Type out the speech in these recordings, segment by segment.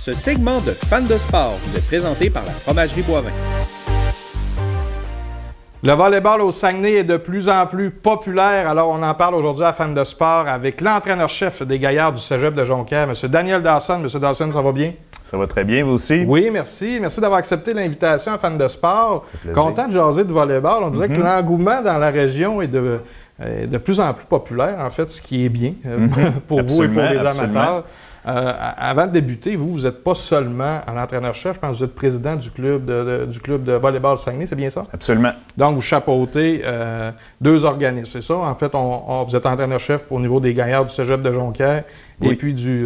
Ce segment de Fans de sport vous est présenté par la Fromagerie Boivin. Le volleyball au Saguenay est de plus en plus populaire. Alors, on en parle aujourd'hui à Fans de sport avec l'entraîneur-chef des Gaillards du Cégep de Jonquière, M. Daniel Dawson. M. Dawson, ça va bien? Ça va très bien, vous aussi? Oui, merci. Merci d'avoir accepté l'invitation à Fans de sport. Content de jaser de volleyball. On dirait que l'engouement dans la région est de plus en plus populaire, en fait, ce qui est bien pour vous et pour les amateurs. Avant de débuter, vous n'êtes pas seulement l'entraîneur-chef, je pense que vous êtes président du club de volleyball Saguenay, c'est bien ça? Absolument. Donc, vous chapeautez deux organismes, c'est ça? En fait, vous êtes entraîneur-chef au niveau des Gaillards du Cégep de Jonquière et puis du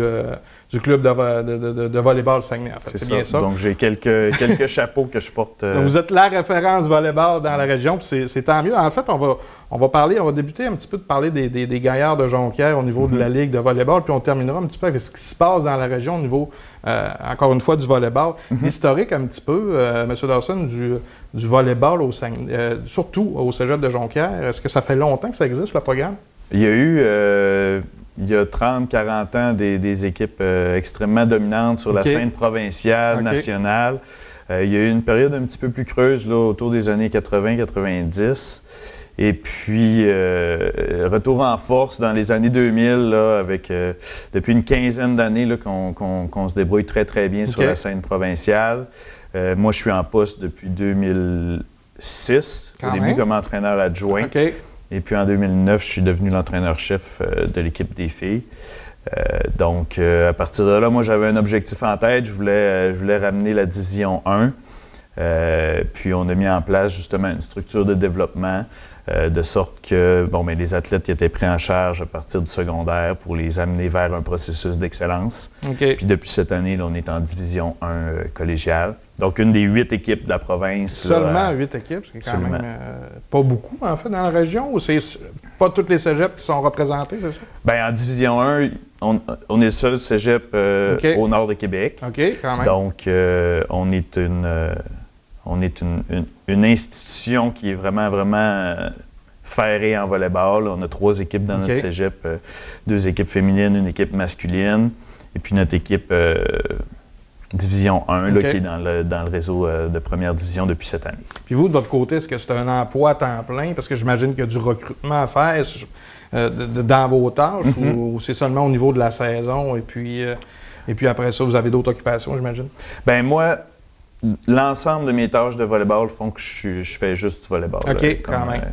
club de volleyball Saguenay, en fait. C'est bien ça? Donc, j'ai quelques chapeaux que je porte. Donc, vous êtes la référence volleyball dans la région, puis c'est tant mieux. En fait, on va débuter un petit peu de parler des Gaillards de Jonquière au niveau de la Ligue de volleyball, puis on terminera un petit peu avec ce qui se passe dans la région au niveau, encore une fois, du volleyball. L'historique un petit peu, M. Dawson, du volleyball au Saguenay, surtout au Cégep de Jonquière. Est-ce que ça fait longtemps que ça existe, le programme? Il y a eu... il y a 30-40 ans, des équipes extrêmement dominantes sur la scène provinciale, nationale. Il y a eu une période un petit peu plus creuse là, autour des années 80-90. Et puis, retour en force dans les années 2000, là, avec depuis une quinzaine d'années qu'on se débrouille très, très bien sur la scène provinciale. Moi, je suis en poste depuis 2006, au début comme entraîneur adjoint. Et puis en 2009, je suis devenu l'entraîneur-chef de l'équipe des filles. Donc, à partir de là, moi, j'avais un objectif en tête. Je voulais ramener la Division 1. Puis on a mis en place justement une structure de développement de sorte que les athlètes qui étaient pris en charge à partir du secondaire pour les amener vers un processus d'excellence. Puis depuis cette année, là, on est en Division 1 collégiale. Donc une des 8 équipes de la province. Seulement 8 équipes, c'est quand même pas beaucoup en fait dans la région, ou c'est pas tous les cégeps qui sont représentés, c'est ça? Bien, en Division 1, on est le seul cégep au nord de Québec. Quand même. Donc on est une institution qui est vraiment, vraiment ferrée en volleyball. On a 3 équipes dans notre cégep, 2 équipes féminines, une équipe masculine, et puis notre équipe Division 1 là, qui est dans le réseau de première division depuis cette année. Puis vous, de votre côté, est-ce que c'est un emploi à temps plein? Parce que j'imagine qu'il y a du recrutement à faire dans vos tâches, ou c'est seulement au niveau de la saison, et puis après ça, vous avez d'autres occupations, j'imagine? Bien, moi, l'ensemble de mes tâches de volleyball font que je fais juste du volleyball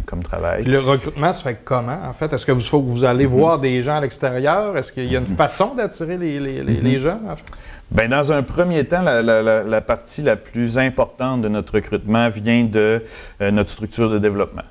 comme travail. Puis le recrutement se fait comment, en fait? Est-ce que vous allez voir des gens à l'extérieur? Est-ce qu'il y a une façon d'attirer les gens, en fait? Bien, dans un premier temps, la partie la plus importante de notre recrutement vient de notre structure de développement.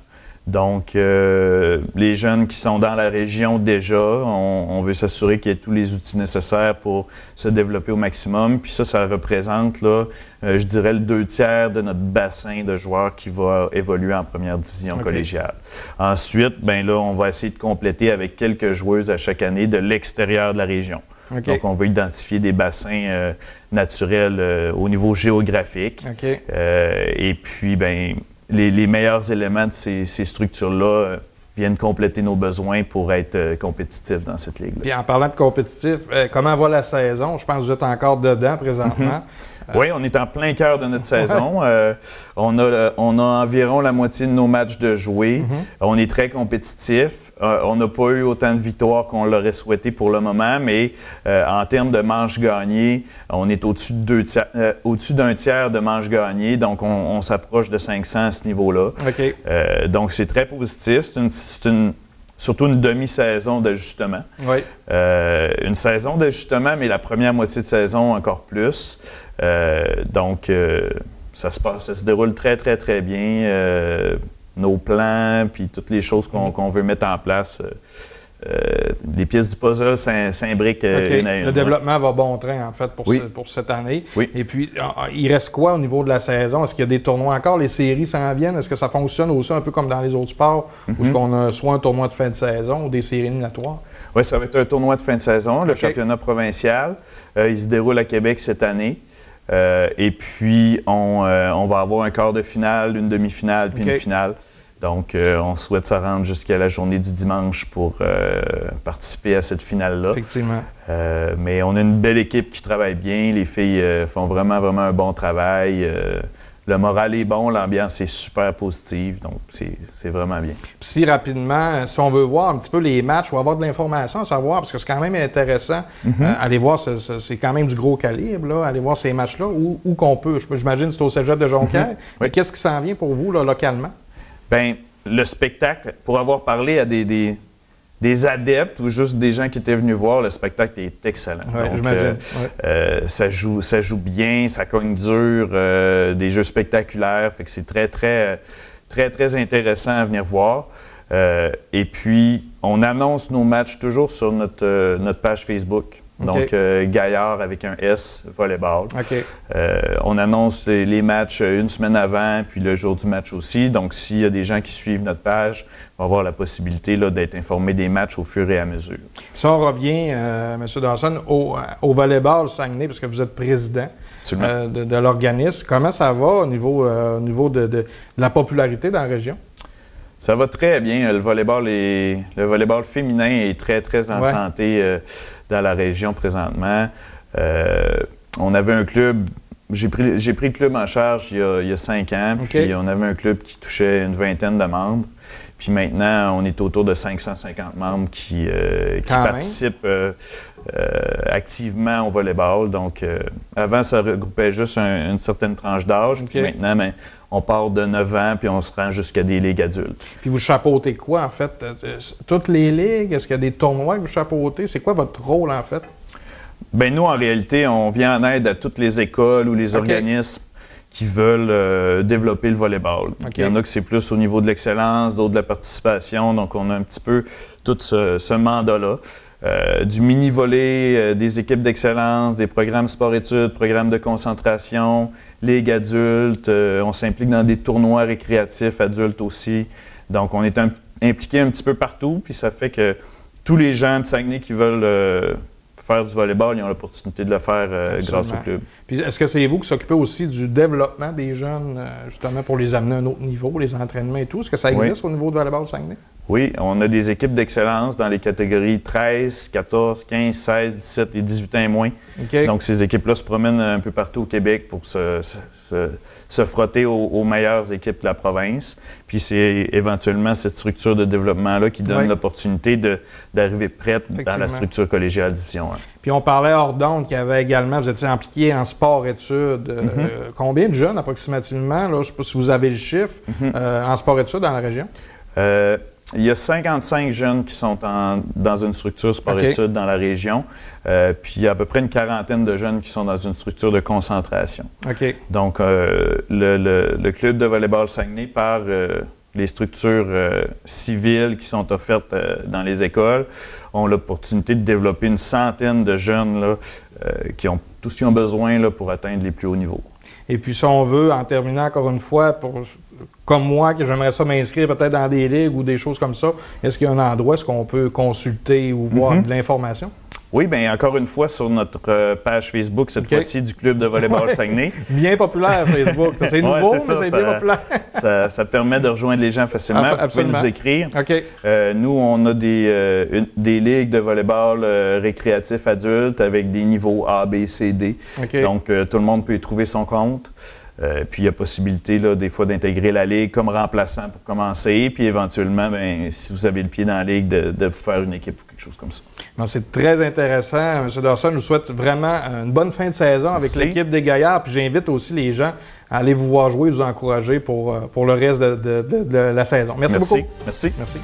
Donc, les jeunes qui sont dans la région déjà, on veut s'assurer qu'il y ait tous les outils nécessaires pour se développer au maximum. Puis ça représente, là, je dirais, le 2/3 de notre bassin de joueurs qui va évoluer en première division collégiale. Ensuite, bien là, on va essayer de compléter avec quelques joueuses à chaque année de l'extérieur de la région. Donc, on va identifier des bassins naturels au niveau géographique. Et puis, bien, les meilleurs éléments de ces structures-là viennent compléter nos besoins pour être compétitifs dans cette ligue-là. Puis en parlant de compétitif, comment va la saison? Je pense que vous êtes encore dedans présentement. Oui, on est en plein cœur de notre saison. On a environ la moitié de nos matchs de jouer. On est très compétitif. On n'a pas eu autant de victoires qu'on l'aurait souhaité pour le moment, mais en termes de manches gagnées, on est au-dessus d'un tiers de manches gagnées. Donc, on s'approche de 500 à ce niveau-là. Donc, c'est très positif. Surtout une demi-saison d'ajustement. Une saison d'ajustement, mais la première moitié de saison encore plus. Donc, ça se déroule très, très, très bien. Nos plans, puis toutes les choses qu'on veut mettre en place. Les pièces du puzzle s'imbriquent une à une. Le développement va bon train, en fait, pour cette année. Et puis, il reste quoi au niveau de la saison? Est-ce qu'il y a des tournois encore? Les séries s'en viennent? Est-ce que ça fonctionne aussi un peu comme dans les autres sports, où est-ce qu'on a soit un tournoi de fin de saison ou des séries éliminatoires? Oui, ça va être un tournoi de fin de saison, le championnat provincial. Il se déroule à Québec cette année. Et puis, on va avoir un quart de finale, une demi-finale, puis une finale. Donc, on souhaite se rendre jusqu'à la journée du dimanche pour participer à cette finale-là. Effectivement. Mais on a une belle équipe qui travaille bien. Les filles font vraiment un bon travail. Le moral est bon, l'ambiance est super positive, donc c'est vraiment bien. Puis si rapidement, si on veut voir un petit peu les matchs ou avoir de l'information à savoir, parce que c'est quand même intéressant, aller voir, c'est quand même du gros calibre, là, aller voir ces matchs-là, où qu'on peut, j'imagine que c'est au Cégep de Jonquière, mais qu'est-ce qui s'en vient pour vous, là, localement? Bien, le spectacle, pour avoir parlé à des adeptes ou juste des gens qui étaient venus voir, le spectacle est excellent. Ouais, donc, j'imagine. ça joue bien, ça cogne dur, des jeux spectaculaires. Fait que c'est très intéressant à venir voir. Et puis, on annonce nos matchs toujours sur notre page Facebook. Donc, Gaillard avec un S, volleyball. Okay. On annonce les matchs une semaine avant, puis le jour du match aussi. Donc, s'il y a des gens qui suivent notre page, on va avoir la possibilité d'être informés des matchs au fur et à mesure. Si on revient, M. Dawson, au volleyball Saguenay, parce que vous êtes président de l'organisme, comment ça va au niveau de la popularité dans la région? Ça va très bien. Le volleyball féminin est très en santé dans la région présentement. On avait un club, j'ai pris le club en charge il y a 5 ans, puis on avait un club qui touchait une vingtaine de membres. Puis maintenant, on est autour de 550 membres qui participent activement au volleyball. Donc, avant, ça regroupait juste une certaine tranche d'âge. Puis maintenant, on part de 9 ans, puis on se rend jusqu'à des ligues adultes. Puis vous chapeautez quoi, en fait? Toutes les ligues? Est-ce qu'il y a des tournois que vous chapeautez? C'est quoi votre rôle, en fait? Bien, nous, en réalité, on vient en aide à toutes les écoles ou les organismes qui veulent développer le volleyball. Il y en a que c'est plus au niveau de l'excellence, d'autres de la participation. Donc, on a un petit peu tout ce mandat-là. Du mini-volley, des équipes d'excellence, des programmes sport-études, programmes de concentration, ligues adultes. On s'implique dans des tournois récréatifs adultes aussi. Donc, on est impliqué un petit peu partout. Puis ça fait que tous les gens de Saguenay qui veulent faire du volleyball, ils ont l'opportunité de le faire grâce au club. Puis est-ce que c'est vous qui s'occupez aussi du développement des jeunes, justement pour les amener à un autre niveau, les entraînements et tout? Est-ce que ça existe au niveau du volleyball Saguenay? Oui, on a des équipes d'excellence dans les catégories 13, 14, 15, 16, 17 et 18 ans et moins. Donc, ces équipes-là se promènent un peu partout au Québec pour se frotter aux meilleures équipes de la province. Puis c'est éventuellement cette structure de développement-là qui donne l'opportunité d'arriver prête dans la structure collégiale Division 1. Puis on parlait hors d'onde qu'il y avait également, vous étiez impliqué en sport-études. Combien de jeunes approximativement, là, je ne sais pas si vous avez le chiffre, en sport-études dans la région? Il y a 55 jeunes qui sont dans une structure sport-études dans la région. Puis il y a à peu près une quarantaine de jeunes qui sont dans une structure de concentration. Donc, le club de volleyball Saguenay, par les structures civiles qui sont offertes dans les écoles, ont l'opportunité de développer une centaine de jeunes là, qui ont tout ce qu'ils ont besoin là, pour atteindre les plus hauts niveaux. Et puis, si on veut, en terminant encore une fois, comme moi, que j'aimerais ça m'inscrire peut-être dans des ligues ou des choses comme ça, est-ce qu'il y a un endroit où on peut consulter ou voir de l'information? Oui, bien, encore une fois, sur notre page Facebook, cette fois-ci, du Club de volleyball Saguenay. Bien populaire, Facebook. C'est nouveau, mais c'est bien populaire. Ça permet de rejoindre les gens facilement. Vous pouvez nous écrire. Nous, on a des ligues de volleyball récréatif adulte avec des niveaux A, B, C, D. Donc, tout le monde peut y trouver son compte. Puis il y a possibilité, là, des fois, d'intégrer la Ligue comme remplaçant pour commencer. Puis éventuellement, bien, si vous avez le pied dans la Ligue, de vous faire une équipe ou quelque chose comme ça. C'est très intéressant. M. Dawson, je vous souhaite vraiment une bonne fin de saison avec l'équipe des Gaillards. Puis j'invite aussi les gens à aller vous voir jouer et vous encourager pour le reste de la saison. Merci beaucoup. Merci. Merci.